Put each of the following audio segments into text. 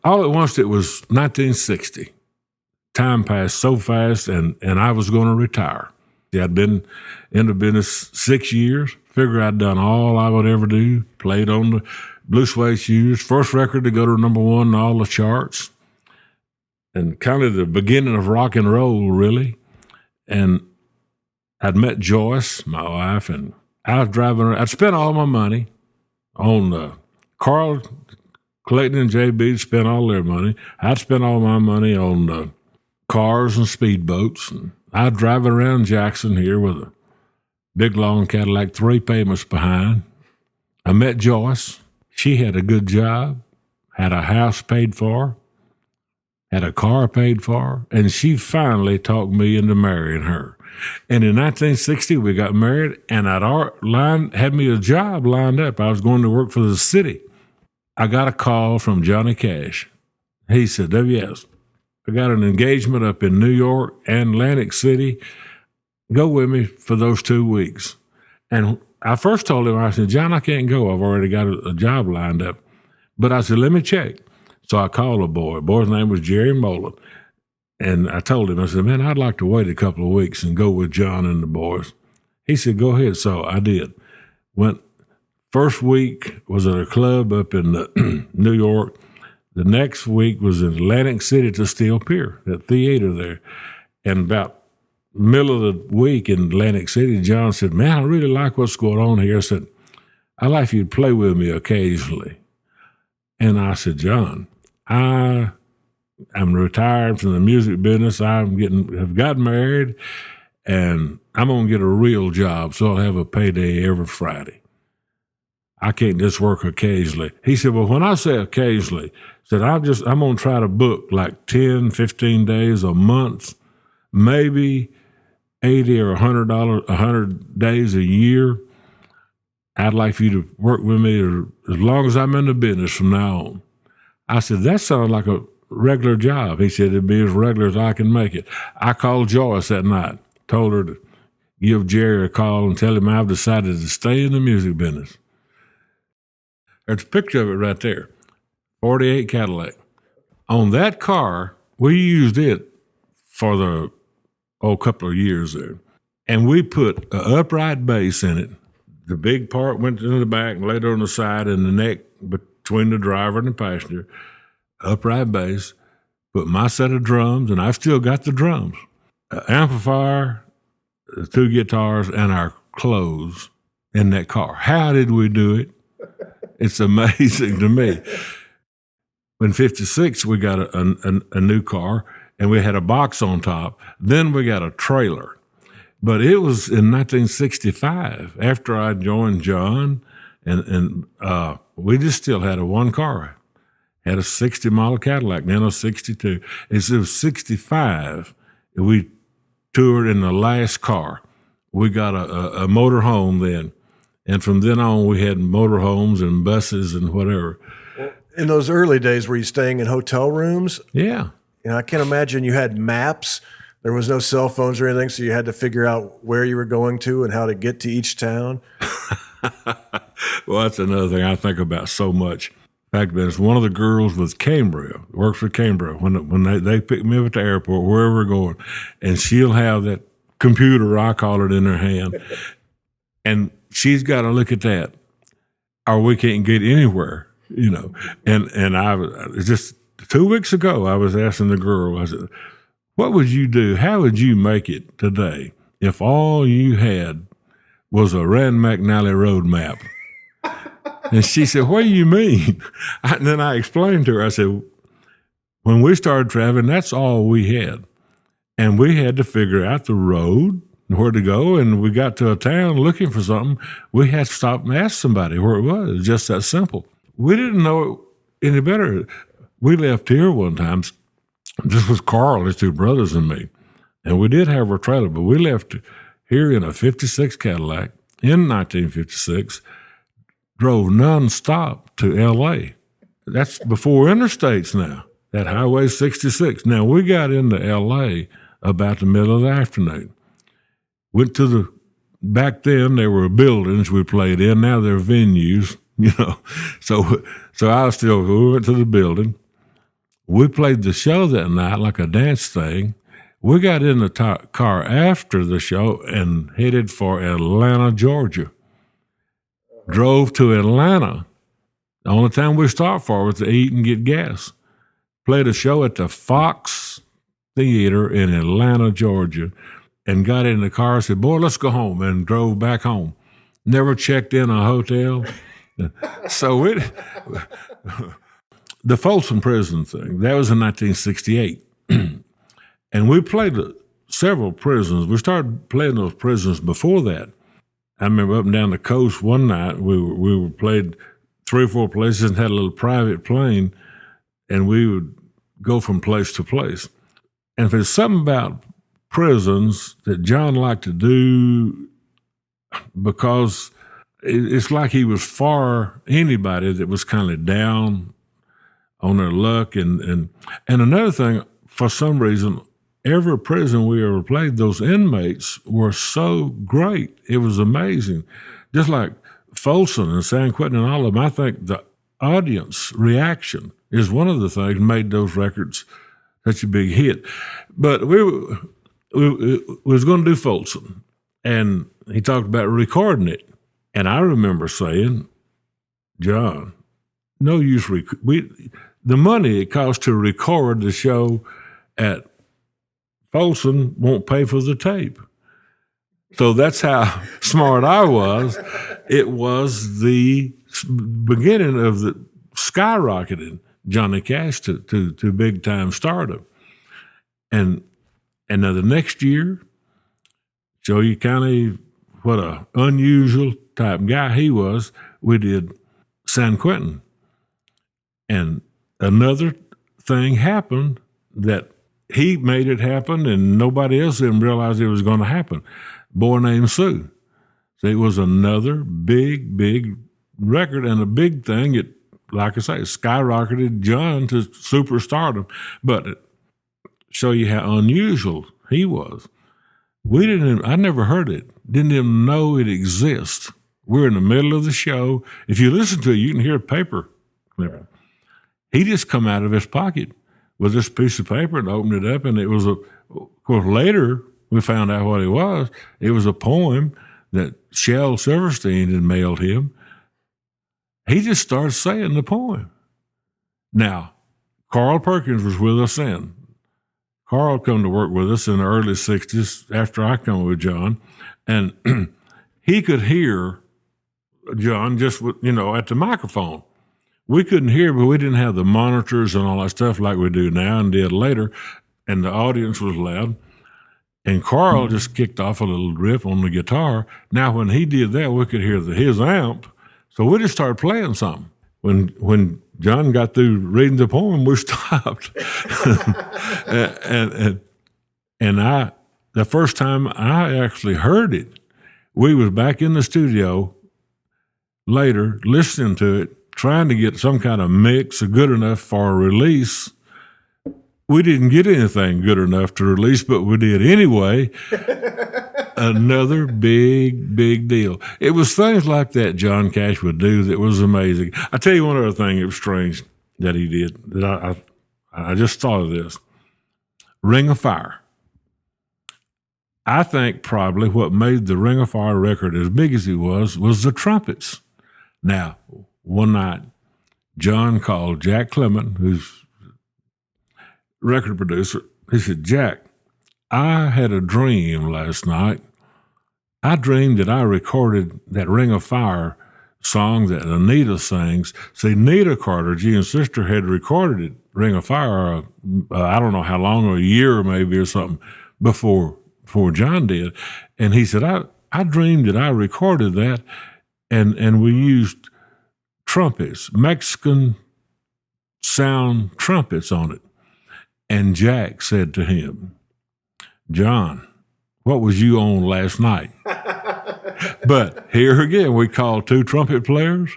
all at once, it was 1960. Time passed so fast, and I was going to retire. I'd been in the business 6 years, figured I'd done all I would ever do, played on the blue suede shoes, first record to go to number one in all the charts, and kind of the beginning of rock and roll, really. And I'd met Joyce, my wife, and I was driving around. I'd spent all my money on Carl Clayton and JB spent all their money. I'd spent all my money on cars and speedboats. And I'd drive around Jackson here with a big, long Cadillac, 3 payments behind. I met Joyce. She had a good job, had a house paid for, had a car paid for, and she finally talked me into marrying her. And in 1960, we got married, and had me a job lined up. I was going to work for the city. I got a call from Johnny Cash. He said, W.S., I got an engagement up in New York and Atlantic City. Go with me for those 2 weeks. And I first told him, I said, John, I can't go. I've already got a job lined up. But I said, let me check. So I called a boy. The boy's name was Jerry Molan. And I told him, I said, man, I'd like to wait a couple of weeks and go with John and the boys. He said, go ahead. So I did. Went first week was at a club up in New York. The next week was in Atlantic City at the Steel Pier, that theater there. And about middle of the week in Atlantic City, John said, man, I really like what's going on here. I said, I'd like for you to play with me occasionally. And I said, John, I'm retired from the music business. Have gotten married, and I'm going to get a real job, so I'll have a payday every Friday. I can't just work occasionally. He said, well, when I say occasionally, said I'm going to try to book like 10, 15 days a month, maybe $80 or $100 days a year. I'd like for you to work with me as long as I'm in the business from now on. I said, that sounds like a regular job. He said, it'd be as regular as I can make it. I called Joyce that night, told her to give Jerry a call and tell him I've decided to stay in the music business. There's a picture of it right there, 48 Cadillac. On that car, we used it for the couple of years there. And we put an upright bass in it. The big part went in the back and laid on the side and the neck between the driver and the passenger. Upright bass, put my set of drums, and I've still got the drums, amplifier, the 2 guitars, and our clothes in that car. How did we do it? It's amazing to me. In 56, we got a new car, and we had a box on top. Then we got a trailer. But it was in 1965, after I joined John, and we just still had a one car. Had a 60-model Cadillac, then a 62. It was 65. We toured in the last car. We got a motor home then. And from then on, we had motor homes and buses and whatever. Well, in those early days, were you staying in hotel rooms? Yeah. I can't imagine you had maps. There was no cell phones or anything, so you had to figure out where you were going to and how to get to each town. Well, that's another thing I think about so much. In fact, there's one of the girls with Cambria, works for Cambria, when they pick me up at the airport, wherever we're going, and she'll have that computer, I call it, in her hand, and she's got to look at that, or we can't get anywhere, And I was just 2 weeks ago, I was asking the girl, I said, what would you do? How would you make it today if all you had was a Rand McNally road map? And she said, what do you mean? And then I explained to her, I said, when we started traveling, that's all we had. And we had to figure out the road and where to go. And we got to a town looking for something. We had to stop and ask somebody where it was. It was just that simple. We didn't know it any better. We left here one time. This was Carl, his 2 brothers, and me. And we did have our trailer, but we left here in a 56 Cadillac in 1956, drove nonstop to L.A. That's before interstates now, that Highway 66. Now, we got into L.A. about the middle of the afternoon. Went to back then there were buildings we played in. Now they're venues, So we went to the building. We played the show that night like a dance thing. We got in the car after the show and headed for Atlanta, Georgia. Drove to Atlanta. The only time we stopped for was to eat and get gas. Played a show at the Fox Theater in Atlanta, Georgia, and got in the car and said, boy, let's go home, and drove back home. Never checked in a hotel. So the Folsom Prison thing, that was in 1968. And we played several prisons. We started playing those prisons before that. I remember up and down the coast one night, we were played 3 or 4 places and had a little private plane, and we would go from place to place. And if there's something about prisons that John liked to do, because it's like he was for anybody that was kind of down on their luck. And another thing, for some reason, every prison we ever played, those inmates were so great. It was amazing. Just like Folsom and San Quentin and all of them, I think the audience reaction is one of the things that made those records such a big hit. But we was going to do Folsom, and he talked about recording it. And I remember saying, John, no use. The money it costs to record the show at Folsom won't pay for the tape. So that's how smart I was. It was the beginning of the skyrocketing Johnny Cash to big time stardom. And now the next year, show you kind of what a unusual type guy he was, we did San Quentin. And another thing happened that he made it happen, and nobody else didn't realize it was going to happen. Boy Named Sue. So it was another big, big record, and a big thing. It, like I say, skyrocketed John to superstardom. But it show you how unusual he was. I never heard it. Didn't even know it exists. We're in the middle of the show. If you listen to it, you can hear a paper clip. He just come out of his pocket with this piece of paper and opened it up, and it was of course, later we found out what it was. It was a poem that Shel Silverstein had mailed him. He just started saying the poem. Now, Carl Perkins was with us then. Carl come to work with us in the early 60s after I come with John, and he could hear John just, at the microphone. We couldn't hear, but we didn't have the monitors and all that stuff like we do now and did later, and the audience was loud. And Carl just kicked off a little riff on the guitar. Now, when he did that, we could hear his amp, so we just started playing something. When John got through reading the poem, we stopped. and the first time I actually heard it, we was back in the studio later listening to it, trying to get some kind of mix good enough for a release. We didn't get anything good enough to release, but we did anyway. Another big, big deal. It was things like that John Cash would do that was amazing. I tell you one other thing that was strange that he did, that I just thought of this. Ring of Fire. I think probably what made the Ring of Fire record as big as it was the trumpets. Now, one night, John called Jack Clement, who's record producer. He said, Jack, I had a dream last night. I dreamed that I recorded that Ring of Fire song that Anita sings. See, Nita Carter, Gene's sister, had recorded it, Ring of Fire, I don't know how long, a year maybe or something, before John did. And he said, I dreamed that I recorded that, and we used trumpets, Mexican sound trumpets on it. And Jack said to him, John, what was you on last night? But here again, we called 2 trumpet players,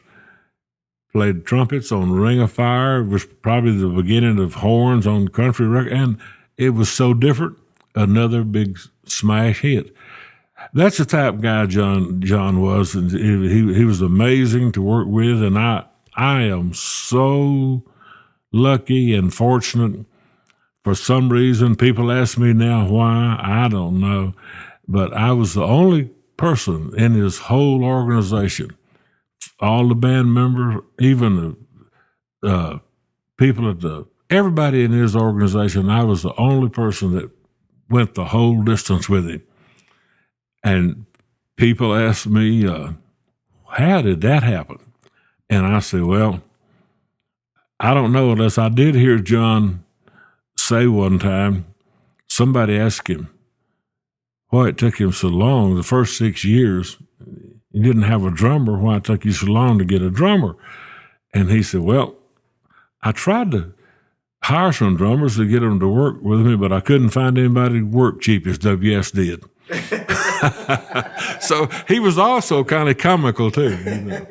played trumpets on Ring of Fire. It was probably the beginning of horns on country record, and it was so different. Another big smash hit. That's the type of guy John was, and he was amazing to work with, and I am so lucky and fortunate. For some reason, people ask me now why. I don't know. But I was the only person in his whole organization, all the band members, even the people everybody in his organization, I was the only person that went the whole distance with him. And people ask me, how did that happen? And I say, well, I don't know, unless I did hear John say one time, somebody asked him why it took him so long. The first 6 years, he didn't have a drummer. Why it took you so long to get a drummer? And he said, well, I tried to hire some drummers to get them to work with me, but I couldn't find anybody to work cheap as WS did. So he was also kind of comical too. You know.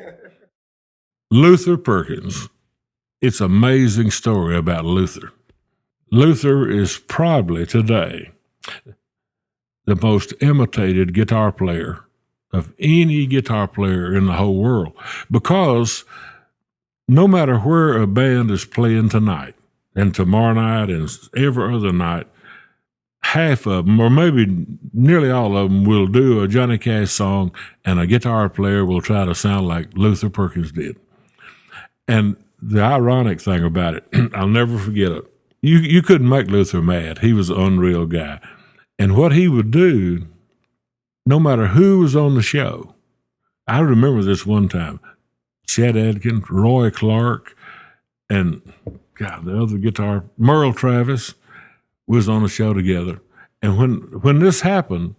Luther Perkins. It's an amazing story about Luther. Luther is probably today the most imitated guitar player of any guitar player in the whole world, because no matter where a band is playing tonight and tomorrow night and every other night, half of them, or maybe nearly all of them, will do a Johnny Cash song, and a guitar player will try to sound like Luther Perkins did. And the ironic thing about it, I'll never forget it. You couldn't make Luther mad. He was an unreal guy. And what he would do, no matter who was on the show, I remember this one time, Chet Atkins, Roy Clark, and God, the other guitar, Merle Travis, was on the show together. And when this happened,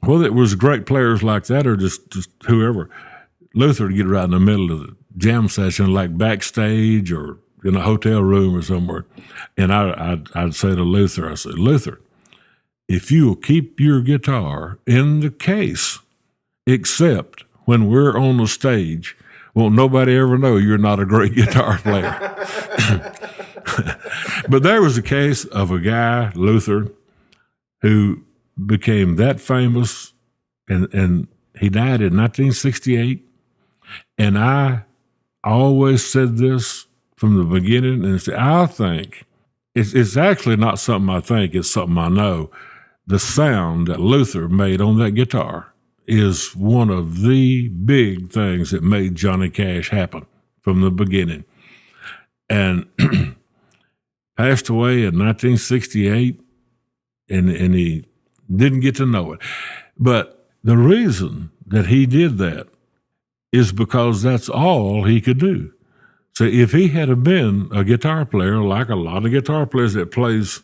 whether it was great players like that or just whoever, Luther would get right in the middle of the jam session, like backstage or in a hotel room or somewhere. And I'd say to Luther, I said, Luther, if you'll keep your guitar in the case, except when we're on the stage, won't nobody ever know you're not a great guitar player. But there was a case of a guy, Luther, who became that famous, and he died in 1968. And I always said this from the beginning, and I think it's actually not something I think, it's something I know. The sound that Luther made on that guitar is one of the big things that made Johnny Cash happen from the beginning. And passed away in 1968, and he didn't get to know it. But the reason that he did that is because that's all he could do. So if he had been a guitar player, like a lot of guitar players that plays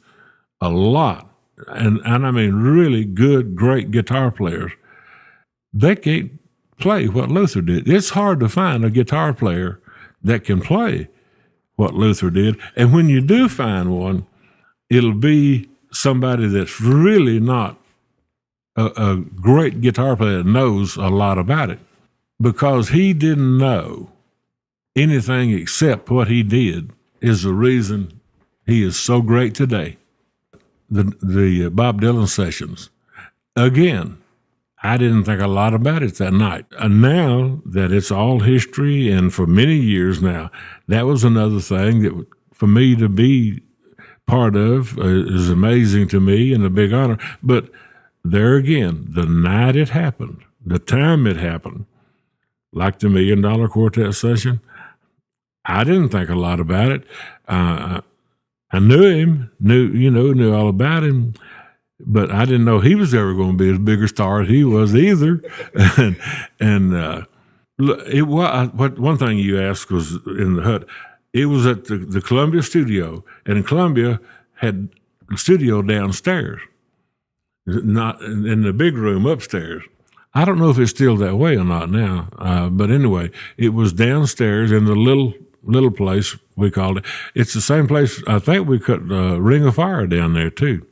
a lot, and I mean really good, great guitar players, they can't play what Luther did. It's hard to find a guitar player that can play what Luther did. And when you do find one, it'll be somebody that's really not a great guitar player that knows a lot about it, because he didn't know anything except what he did is the reason he is so great today. The Bob Dylan sessions, again, I didn't think a lot about it that night. And now that it's all history, and for many years now, that was another thing that for me to be part of is amazing to me and a big honor. But there again, the night it happened, the time it happened, like the $1 Million Quartet session, I didn't think a lot about it. I knew him, knew all about him, but I didn't know he was ever going to be as big a star as he was either. One thing you asked was in the hut. It was at the Columbia studio, and Columbia had the studio downstairs, not in the big room upstairs. I don't know if it's still that way or not now, but anyway, it was downstairs in the little place we called it. It's the same place. I think we cut Ring of Fire down there too.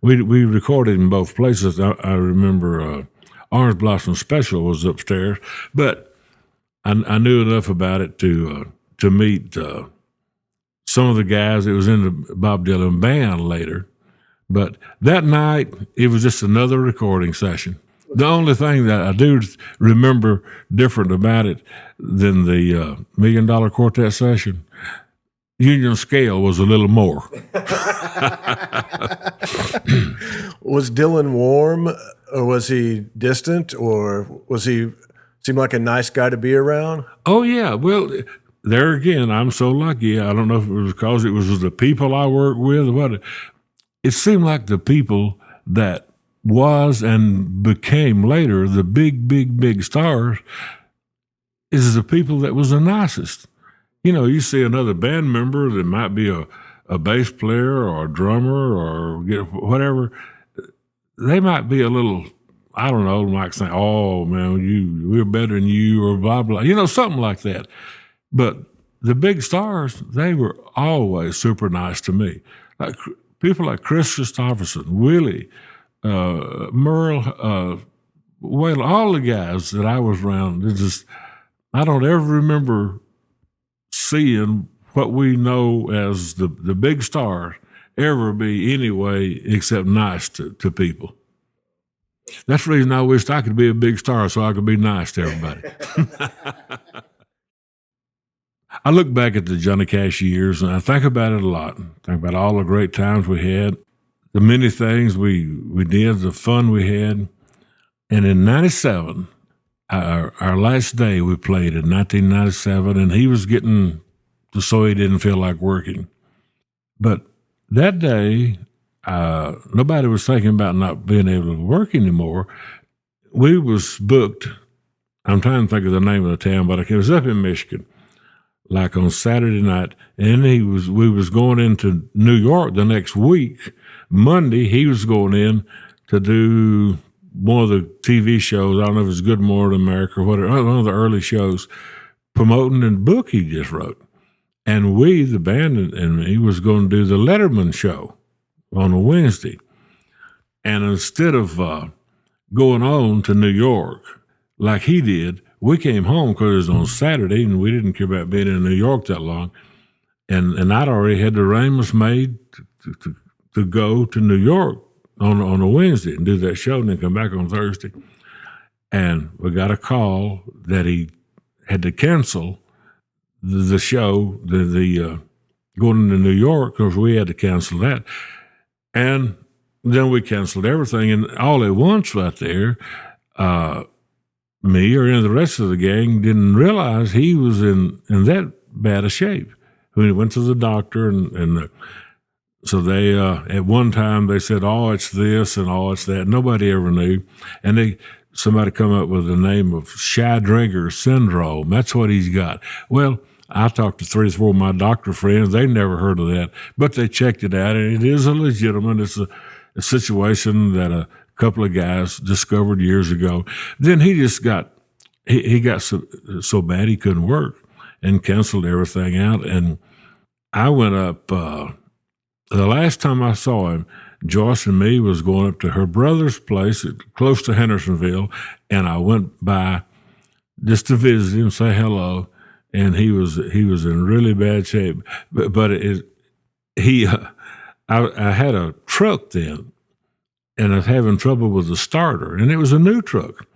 We recorded in both places. I remember Orange Blossom Special was upstairs, but I knew enough about it to meet some of the guys that was in the Bob Dylan band later. But that night, it was just another recording session. The only thing that I do remember different about it than the $1 Million Quartet session, union scale was a little more. Was Dylan warm, or was he distant, or was he seem like a nice guy to be around? Oh, yeah. Well, there again, I'm so lucky. I don't know if it was because it was the people I worked with or what. It seemed like the people that was and became later the big stars is the people that was the nicest. You know, you see another band member that might be a bass player or a drummer or whatever. They might be a little, I don't know, like saying, "Oh man, we're better than you," or blah blah. You know, something like that. But the big stars, they were always super nice to me. Like people like Chris Christopherson, Willie, Merle, well, all the guys that I was around. I don't ever remember seeing what we know as the big stars ever be anyway except nice to people. That's the reason I wished I could be a big star so I could be nice to everybody. I look back at the Johnny Cash years and I think about it a lot. Think about all the great times we had, the many things we did, the fun we had. And in 97, our last day we played in 1997, and he was getting so he didn't feel like working. But that day, nobody was thinking about not being able to work anymore. We was booked. I'm trying to think of the name of the town, but it was up in Michigan, like on Saturday night. And we was going into New York the next week. Monday, he was going in to do one of the TV shows. I don't know if it's Good Morning America or whatever, one of the early shows, promoting a book he just wrote. And we, the band and me, was going to do the Letterman show on a Wednesday. And instead of going on to New York like he did, we came home because it was on Saturday, and we didn't care about being in New York that long. And I'd already had the arrangements made to go to New York on a Wednesday and do that show and then come back on Thursday. And we got a call that he had to cancel the show, the going into New York, because we had to cancel that. And then we canceled everything. And all at once right there, me or any of the rest of the gang didn't realize he was in that bad a shape. When he went to the doctor, so they, at one time they said, "Oh, it's this and oh, it's that." Nobody ever knew. And somebody come up with the name of shy drinker syndrome. That's what he's got. Well, I talked to 3 or 4 of my doctor friends. They never heard of that, but they checked it out, and it is a legitimate. It's a situation that a couple of guys discovered years ago. Then he just got he got so bad he couldn't work and canceled everything out. And I went up. The last time I saw him, Joyce and me was going up to her brother's place close to Hendersonville, and I went by just to visit him, say hello. And he was in really bad shape, but I had a truck then, and I was having trouble with the starter, and it was a new truck,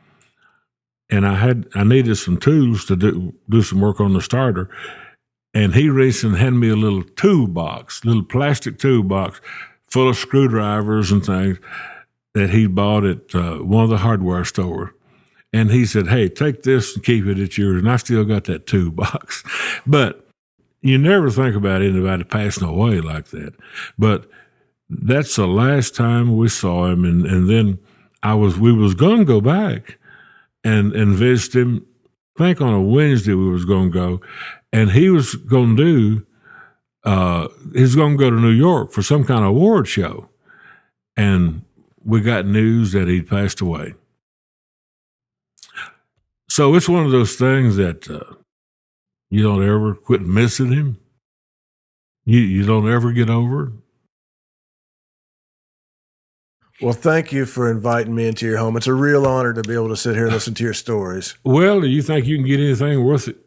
and I needed some tools to do some work on the starter, and he reached and handed me a little little plastic toolbox full of screwdrivers and things that he bought at one of the hardware stores. And he said, "Hey, take this and keep it at yours." And I still got that toolbox. But you never think about anybody passing away like that. But that's the last time we saw him. And then we was going to go back and visit him. I think on a Wednesday we was going to go. And he was going to he's going to go to New York for some kind of award show. And we got news that he'd passed away. So it's one of those things that you don't ever quit missing him. You don't ever get over it. Well, thank you for inviting me into your home. It's a real honor to be able to sit here and listen to your stories. Well, do you think you can get anything worth it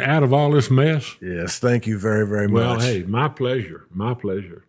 out of all this mess? Yes, thank you very, very much. Well, hey, my pleasure. My pleasure.